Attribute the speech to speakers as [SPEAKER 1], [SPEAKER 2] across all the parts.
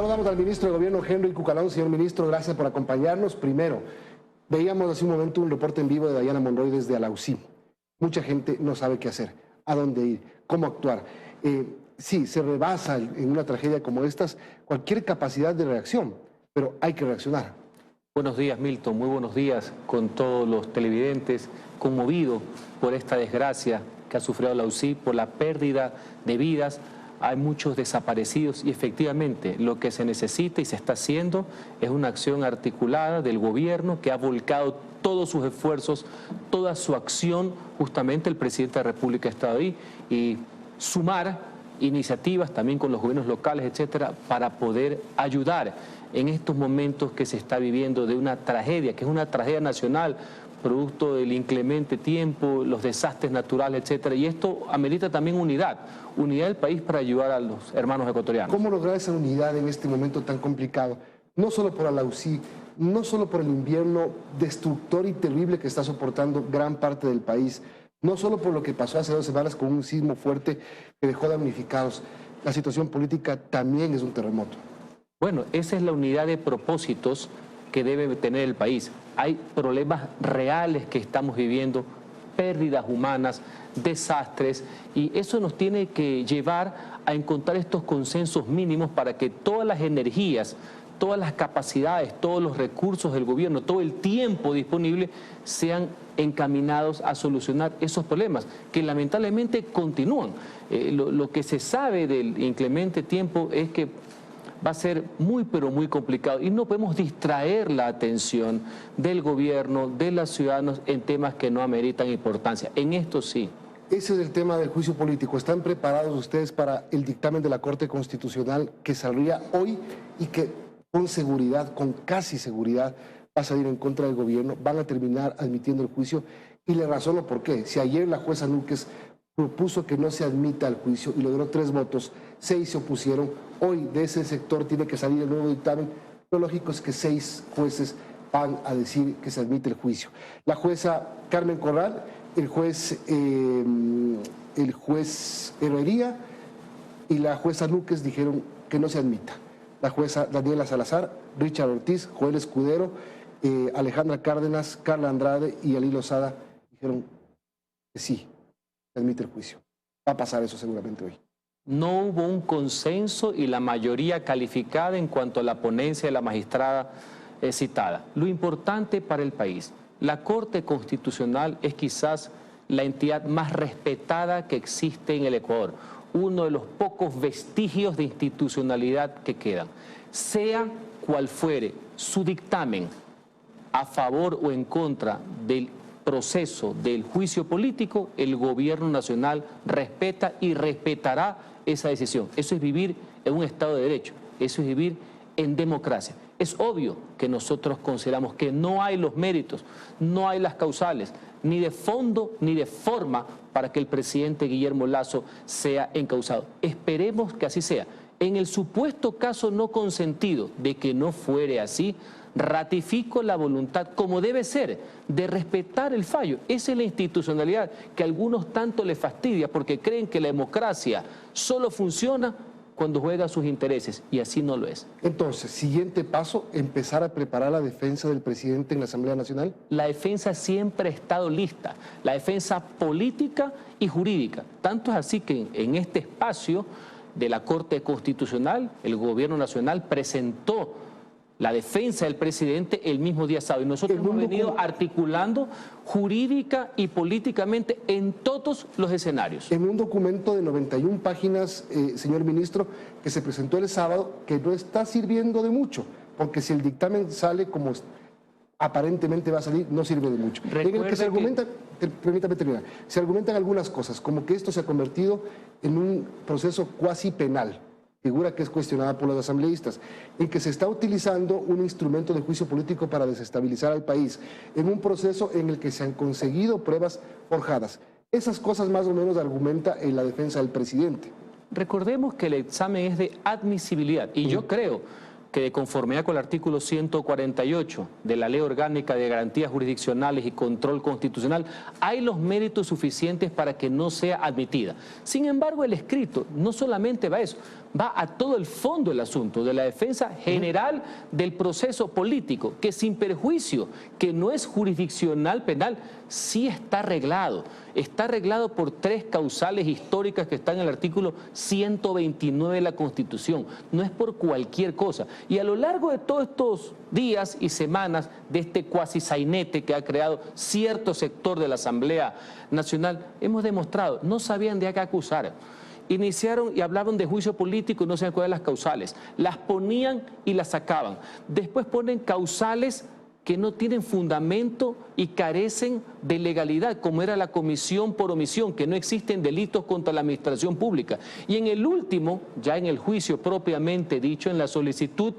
[SPEAKER 1] Saludamos al ministro de Gobierno, Henry Cucalón. Señor ministro, gracias por acompañarnos. Primero, veíamos hace un momento un reporte en vivo de Dayana Monroy desde Alausí. Mucha gente no sabe qué hacer, a dónde ir, cómo actuar. Sí, se rebasa en una tragedia como estas cualquier capacidad de reacción, pero hay que reaccionar.
[SPEAKER 2] Buenos días, Milton. Muy buenos días con todos los televidentes, conmovido por esta desgracia que ha sufrido Alausí, por la pérdida de vidas. Hay muchos desaparecidos y efectivamente lo que se necesita y se está haciendo es una acción articulada del gobierno que ha volcado todos sus esfuerzos, toda su acción. Justamente el presidente de la República ha estado ahí y sumar iniciativas también con los gobiernos locales, etcétera, para poder ayudar en estos momentos que se está viviendo de una tragedia, que es una tragedia nacional, producto del inclemente tiempo, los desastres naturales, etcétera. Y esto amerita también unidad del país para ayudar a los hermanos ecuatorianos.
[SPEAKER 1] ¿Cómo lograr esa unidad en este momento tan complicado? No solo por Alausí, no solo por el invierno destructor y terrible que está soportando gran parte del país, no solo por lo que pasó hace 2 semanas con un sismo fuerte que dejó damnificados. La situación política también es un terremoto.
[SPEAKER 2] Bueno, esa es la unidad de propósitos que debe tener el país. Hay problemas reales que estamos viviendo, pérdidas humanas, desastres, y eso nos tiene que llevar a encontrar estos consensos mínimos para que todas las energías, todas las capacidades, todos los recursos del gobierno, todo el tiempo disponible sean encaminados a solucionar esos problemas que lamentablemente continúan. Lo que se sabe del inclemente tiempo es que va a ser muy, pero muy complicado y no podemos distraer la atención del gobierno, de los ciudadanos en temas que no ameritan importancia. En esto sí.
[SPEAKER 1] Ese es el tema del juicio político. ¿Están preparados ustedes para el dictamen de la Corte Constitucional que saldría hoy y que con seguridad, con casi seguridad, va a salir en contra del gobierno? Van a terminar admitiendo el juicio y le razono por qué. Si ayer la jueza Núñez propuso que no se admita al juicio y logró 3 votos, 6 se opusieron, hoy de ese sector tiene que salir el nuevo dictamen. Lo lógico es que 6 jueces van a decir que se admite el juicio. La jueza Carmen Corral, el juez Herrería y la jueza Núñez dijeron que no se admita. La jueza Daniela Salazar, Richard Ortiz, Joel Escudero, Alejandra Cárdenas, Carla Andrade y Ali Lozada dijeron que sí, se admite el juicio. Va a pasar eso seguramente hoy.
[SPEAKER 2] No hubo un consenso y la mayoría calificada en cuanto a la ponencia de la magistrada citada. Lo importante para el país, la Corte Constitucional es quizás la entidad más respetada que existe en el Ecuador, uno de los pocos vestigios de institucionalidad que quedan. Sea cual fuere su dictamen a favor o en contra del proceso del juicio político, el gobierno nacional respeta y respetará esa decisión. Eso es vivir en un Estado de Derecho, eso es vivir en democracia. Es obvio que nosotros consideramos que no hay los méritos, no hay las causales, ni de fondo ni de forma para que el presidente Guillermo Lasso sea encausado. Esperemos que así sea. En el supuesto caso no consentido de que no fuere así, ratifico la voluntad, como debe ser, de respetar el fallo. Esa es la institucionalidad que a algunos tanto les fastidia porque creen que la democracia solo funciona cuando juega sus intereses, y así no lo es.
[SPEAKER 1] Entonces, siguiente paso, empezar a preparar la defensa del presidente en la Asamblea Nacional.
[SPEAKER 2] La defensa siempre ha estado lista, la defensa política y jurídica. Tanto es así que en este espacio de la Corte Constitucional, el Gobierno Nacional presentó la defensa del presidente el mismo día sábado. Y nosotros hemos venido articulando jurídica y políticamente en todos los escenarios.
[SPEAKER 1] En un documento de 91 páginas, señor ministro, que se presentó el sábado, que no está sirviendo de mucho, porque si el dictamen sale como aparentemente va a salir, no sirve de mucho. En el que se argumenta, permítame terminar, se argumentan algunas cosas, como que esto se ha convertido en un proceso cuasi penal, figura que es cuestionada por los asambleístas, en que se está utilizando un instrumento de juicio político para desestabilizar al país, en un proceso en el que se han conseguido pruebas forjadas. Esas cosas más o menos argumenta en la defensa del presidente.
[SPEAKER 2] Recordemos que el examen es de admisibilidad y yo creo que de conformidad con el artículo 148 de la Ley Orgánica de Garantías Jurisdiccionales y Control Constitucional, hay los méritos suficientes para que no sea admitida. Sin embargo, el escrito no solamente va a eso, va a todo el fondo del asunto, de la defensa general del proceso político, que sin perjuicio, que no es jurisdiccional penal, sí está arreglado. Está arreglado por 3 causales históricas que están en el artículo 129 de la Constitución. No es por cualquier cosa. Y a lo largo de todos estos días y semanas de este cuasi sainete que ha creado cierto sector de la Asamblea Nacional, hemos demostrado, no sabían de qué acusar. Iniciaron y hablaban de juicio político y no sabían cuáles eran las causales. Las ponían y las sacaban. Después ponen causales que no tienen fundamento y carecen de legalidad, como era la comisión por omisión, que no existen delitos contra la administración pública. Y en el último, ya en el juicio propiamente dicho, en la solicitud,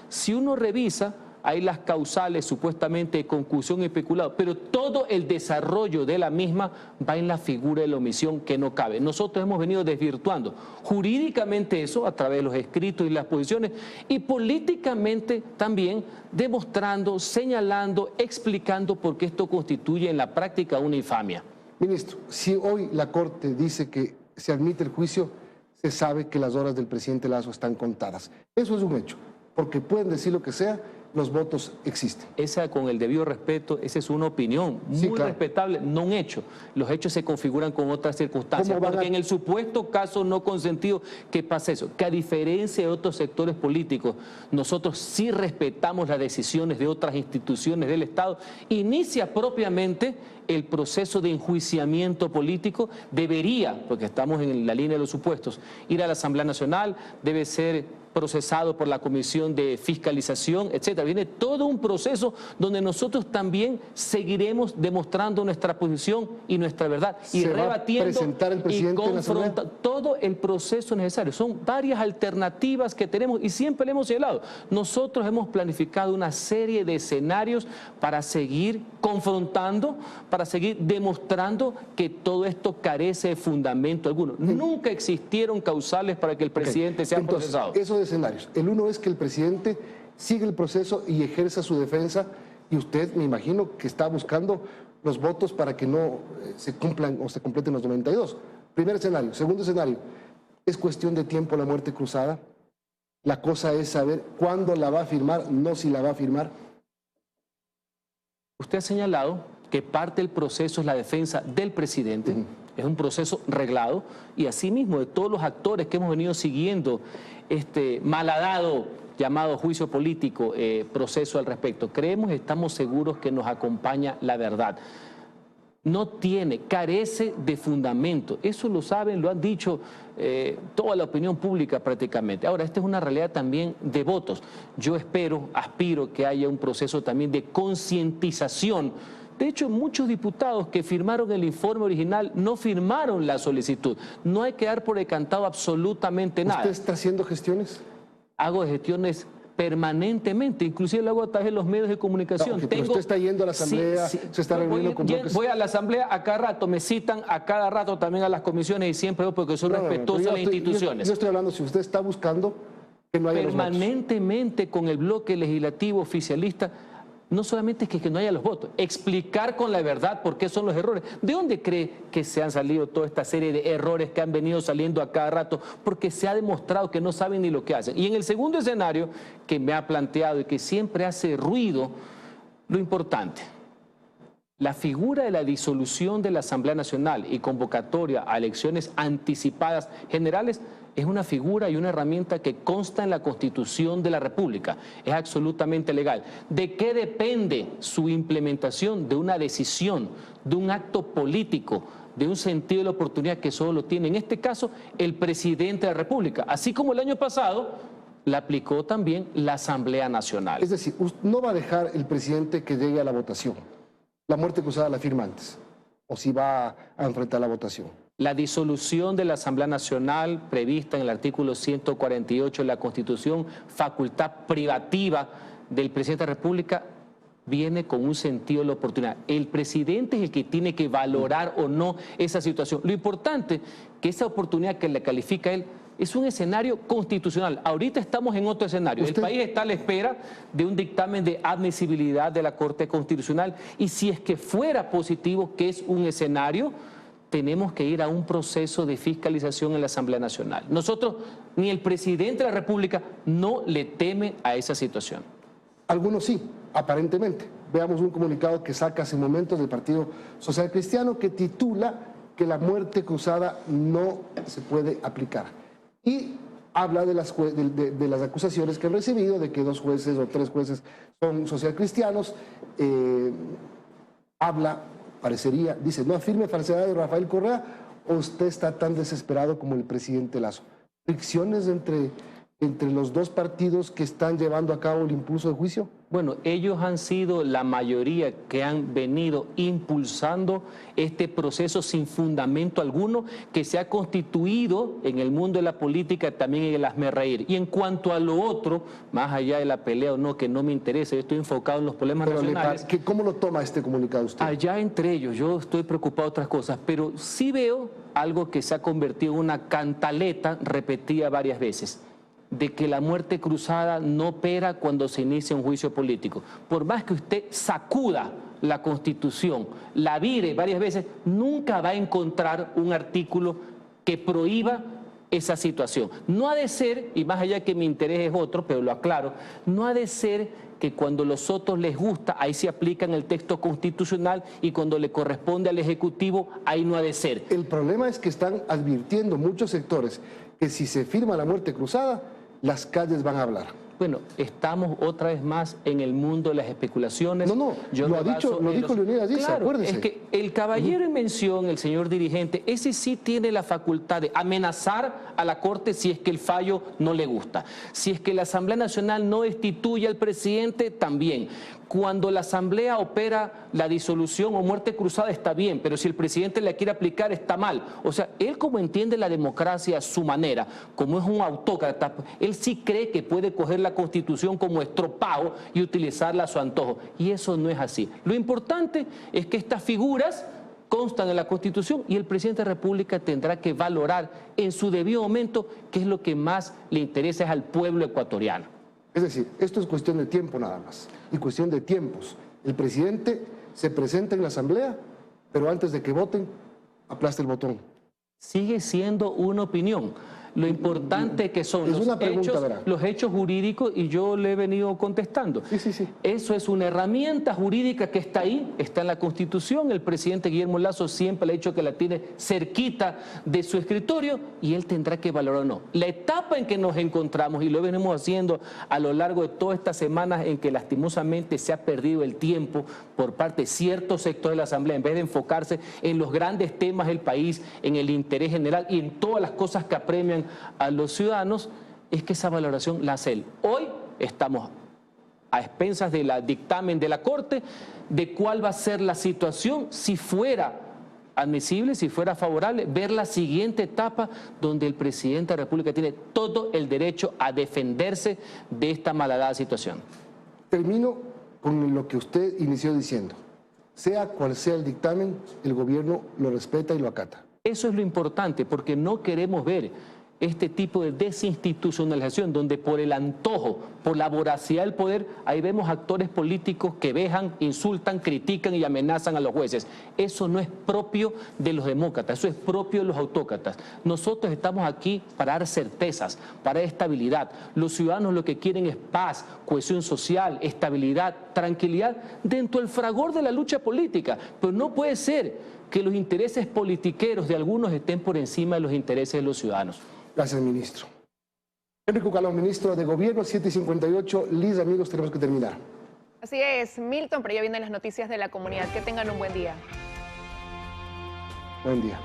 [SPEAKER 2] si uno revisa, hay las causales supuestamente de concusión y peculado, pero todo el desarrollo de la misma va en la figura de la omisión que no cabe. Nosotros hemos venido desvirtuando jurídicamente eso a través de los escritos y las posiciones y políticamente también demostrando, señalando, explicando por qué esto constituye en la práctica una infamia.
[SPEAKER 1] Ministro, si hoy la Corte dice que se admite el juicio, se sabe que las horas del presidente Lasso están contadas. Eso es un hecho, porque pueden decir lo que sea, los votos existen.
[SPEAKER 2] Esa, con el debido respeto, esa es una opinión muy respetable, no un hecho. Los hechos se configuran con otras circunstancias, porque en el supuesto caso no consentido, ¿qué pasa eso? Que a diferencia de otros sectores políticos, nosotros sí respetamos las decisiones de otras instituciones del Estado. Inicia propiamente el proceso de enjuiciamiento político, debería, porque estamos en la línea de los supuestos, ir a la Asamblea Nacional, debe ser procesado por la Comisión de Fiscalización, etcétera. Viene todo un proceso donde nosotros también seguiremos demostrando nuestra posición y nuestra verdad y rebatiendo y confrontando todo el proceso necesario. Son varias alternativas que tenemos y siempre le hemos señalado. Nosotros hemos planificado una serie de escenarios para seguir confrontando, para seguir demostrando que todo esto carece de fundamento alguno. Nunca existieron causales para que el presidente sea procesado.
[SPEAKER 1] Esos escenarios. El uno es que el presidente sigue el proceso y ejerza su defensa y usted, me imagino, que está buscando los votos para que no se cumplan o se completen los 92. Primer escenario. Segundo escenario, es cuestión de tiempo la muerte cruzada. La cosa es saber cuándo la va a firmar, no si la va a firmar.
[SPEAKER 2] Usted ha señalado que parte del proceso es la defensa del presidente. Es un proceso reglado y asimismo de todos los actores que hemos venido siguiendo este malhadado llamado juicio político, proceso al respecto. Creemos y estamos seguros que nos acompaña la verdad. No tiene, carece de fundamento. Eso lo saben, lo han dicho toda la opinión pública prácticamente. Ahora, esta es una realidad también de votos. Yo espero, aspiro que haya un proceso también de concientización. De hecho, muchos diputados que firmaron el informe original no firmaron la solicitud. No hay que dar por decantado absolutamente nada.
[SPEAKER 1] ¿Usted está haciendo gestiones?
[SPEAKER 2] Hago gestiones permanentemente, inclusive lo hago a través de los medios de comunicación.
[SPEAKER 1] No, pero usted está yendo a la Asamblea, se está reuniendo con bloques.
[SPEAKER 2] Voy a la Asamblea a cada rato, me citan a cada rato también a las comisiones y siempre porque soy respetuoso de las instituciones.
[SPEAKER 1] Yo estoy hablando si usted está buscando que no haya
[SPEAKER 2] permanentemente con el bloque legislativo oficialista. No solamente es que no haya los votos, explicar con la verdad por qué son los errores. ¿De dónde cree que se han salido toda esta serie de errores que han venido saliendo a cada rato? Porque se ha demostrado que no saben ni lo que hacen. Y en el segundo escenario que me ha planteado y que siempre hace ruido, lo importante, la figura de la disolución de la Asamblea Nacional y convocatoria a elecciones anticipadas generales es una figura y una herramienta que consta en la Constitución de la República. Es absolutamente legal. ¿De qué depende su implementación? De una decisión, de un acto político, de un sentido de la oportunidad que solo lo tiene, en este caso, el presidente de la República. Así como el año pasado la aplicó también la Asamblea Nacional.
[SPEAKER 1] Es decir, no va a dejar el presidente que llegue a la votación. La muerte cruzada la firma antes. ¿O si va a enfrentar la votación?
[SPEAKER 2] La disolución de la Asamblea Nacional prevista en el artículo 148 de la Constitución, facultad privativa del presidente de la República, viene con un sentido de la oportunidad. El presidente es el que tiene que valorar o no esa situación. Lo importante es que esa oportunidad que le califica él es un escenario constitucional. Ahorita estamos en otro escenario. El país está a la espera de un dictamen de admisibilidad de la Corte Constitucional y si es que fuera positivo, que es un escenario, tenemos que ir a un proceso de fiscalización en la Asamblea Nacional. Nosotros, ni el presidente de la República, no le teme a esa situación.
[SPEAKER 1] Algunos sí, aparentemente. Veamos un comunicado que saca hace momentos del Partido Social Cristiano que titula que la muerte cruzada no se puede aplicar. Y habla de las acusaciones que han recibido, de que 2 jueces o 3 jueces son socialcristianos. Parecería, dice, no afirme falsedad de Rafael Correa, o usted está tan desesperado como el presidente Lazo. Fricciones entre los 2 partidos que están llevando a cabo el impulso de juicio.
[SPEAKER 2] Bueno, ellos han sido la mayoría que han venido impulsando este proceso sin fundamento alguno que se ha constituido en el mundo de la política, también en el hazmerreír. Y en cuanto a lo otro, más allá de la pelea o no, que no me interesa, yo estoy enfocado en los problemas nacionales.
[SPEAKER 1] ¿Cómo lo toma este comunicado usted?
[SPEAKER 2] Allá entre ellos, yo estoy preocupado de otras cosas, pero sí veo algo que se ha convertido en una cantaleta repetida varias veces, de que la muerte cruzada no opera cuando se inicia un juicio político. Por más que usted sacuda la Constitución, la vire varias veces, nunca va a encontrar un artículo que prohíba esa situación. No ha de ser, y más allá que mi interés es otro, pero lo aclaro, no ha de ser que cuando a los otros les gusta, ahí se aplican el texto constitucional y cuando le corresponde al Ejecutivo, ahí no ha de ser.
[SPEAKER 1] El problema es que están advirtiendo muchos sectores que si se firma la muerte cruzada, las calles van a hablar.
[SPEAKER 2] Bueno, estamos otra vez más en el mundo de las especulaciones.
[SPEAKER 1] No, lo dijo Leonidas Aziz,
[SPEAKER 2] claro,
[SPEAKER 1] acuérdese.
[SPEAKER 2] Es que el caballero en mención, el señor dirigente, ese sí tiene la facultad de amenazar a la Corte si es que el fallo no le gusta. Si es que la Asamblea Nacional no destituye al presidente, también. Cuando la Asamblea opera la disolución o muerte cruzada está bien, pero si el presidente la quiere aplicar está mal. O sea, él como entiende la democracia a su manera, como es un autócrata, él sí cree que puede coger la Constitución como estropado y utilizarla a su antojo. Y eso no es así. Lo importante es que estas figuras constan en la Constitución y el presidente de la República tendrá que valorar en su debido momento qué es lo que más le interesa al pueblo ecuatoriano.
[SPEAKER 1] Es decir, esto es cuestión de tiempo nada más, y cuestión de tiempos. El presidente se presenta en la Asamblea, pero antes de que voten, aplasta el botón.
[SPEAKER 2] Sigue siendo una opinión. Lo importante que son los hechos jurídicos, y yo le he venido contestando.
[SPEAKER 1] Sí.
[SPEAKER 2] Eso es una herramienta jurídica que está ahí, está en la Constitución. El presidente Guillermo Lazo siempre le ha dicho que la tiene cerquita de su escritorio y él tendrá que valorar o no. La etapa en que nos encontramos, y lo venimos haciendo a lo largo de todas estas semanas en que lastimosamente se ha perdido el tiempo por parte de ciertos sectores de la Asamblea, en vez de enfocarse en los grandes temas del país, en el interés general y en todas las cosas que apremian a los ciudadanos, es que esa valoración la hace él. Hoy estamos a expensas del dictamen de la Corte de cuál va a ser la situación si fuera admisible, si fuera favorable, ver la siguiente etapa donde el presidente de la República tiene todo el derecho a defenderse de esta malhadada situación.
[SPEAKER 1] Termino con lo que usted inició diciendo. Sea cual sea el dictamen, el gobierno lo respeta y lo acata.
[SPEAKER 2] Eso es lo importante, porque no queremos ver este tipo de desinstitucionalización donde por el antojo, por la voracidad del poder, ahí vemos actores políticos que vejan, insultan, critican y amenazan a los jueces. Eso no es propio de los demócratas, eso es propio de los autócratas. Nosotros estamos aquí para dar certezas, para dar estabilidad. Los ciudadanos lo que quieren es paz, cohesión social, estabilidad, tranquilidad dentro del fragor de la lucha política. Pero no puede ser que los intereses politiqueros de algunos estén por encima de los intereses de los ciudadanos.
[SPEAKER 1] Gracias, ministro. Henry Cucalón, ministro de Gobierno, 7:58. Liz, amigos, tenemos que terminar.
[SPEAKER 3] Así es, Milton, pero ya vienen las noticias de la comunidad. Que tengan un buen día.
[SPEAKER 1] Buen día.